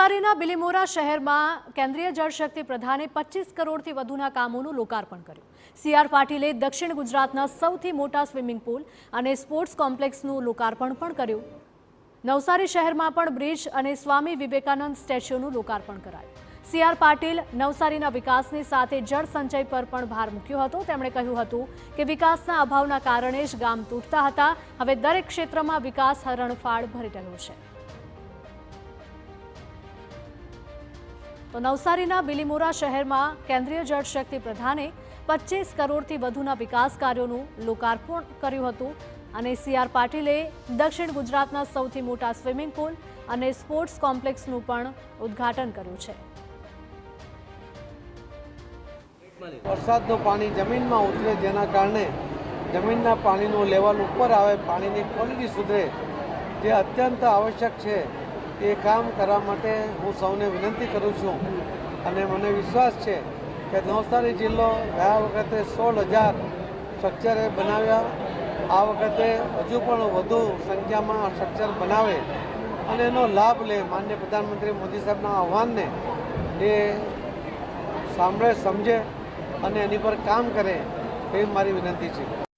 નવસારીના બિલીમોરા શહેરમાં કેન્દ્રીય જળશક્તિ પ્રધાને 25 કરોડથી વધુના કામોનું લોકાર્પણ કર્યું। સી.આર. પાટીલે દક્ષિણ ગુજરાતના સૌથી મોટા સ્વિમિંગ પુલ અને સ્પોર્ટ્સ કોમ્પ્લેક્સનું લોકાર્પણ પણ કર્યું। નવસારી શહેરમાં પણ બ્રિજ અને સ્વામી વિવેકાનંદ સ્ટેચ્યુનું લોકાર્પણ કરાયું। સી.આર. પાટીલ નવસારીના વિકાસની સાથે જળ સંચય પર પણ ભાર મૂક્યો હતો। તેમણે કહ્યું હતું કે વિકાસના અભાવના કારણે જ ગામ તૂટતા હતા, હવે દરેક ક્ષેત્રમાં વિકાસ હરણફાળ ભરી રહ્યો છે। તો નવસારીના બિલીમોરા શહેરમાં કેન્દ્રીય જળશક્તિ પ્રધાને 25 કરોડથી વધુના વિકાસ કાર્યોનું લોકાર્પણ કર્યું હતું અને સી.આર. પાટીલે દક્ષિણ ગુજરાતના સૌથી મોટા સ્વિમિંગ પુલ અને સ્પોર્ટ્સ કોમ્પ્લેક્સનું પણ ઉદ્ઘાટન કર્યું છે। વરસાદનું પાણી જમીનમાં ઉતરે, જેના કારણે જમીનના પાણીનું લેવલ ઉપર આવે, પાણીની ક્વોલિટી સુધરે, જે અત્યંત આવશ્યક છે। એ કામ કરવા માટે હું સૌને વિનંતી કરું છું અને મને વિશ્વાસ છે કે નવસારી જિલ્લો ગયા વખતે 16,000 સ્ટ્રક્ચરે બનાવ્યા, આ વખતે હજુ પણ વધુ સંખ્યામાં સ્ટ્રક્ચર બનાવે અને એનો લાભ લે। માનનીય પ્રધાનમંત્રી મોદી સાહેબના આહ્વાનને એ સાંભળે, સમજે અને એની પર કામ કરે, એ મારી વિનંતી છે।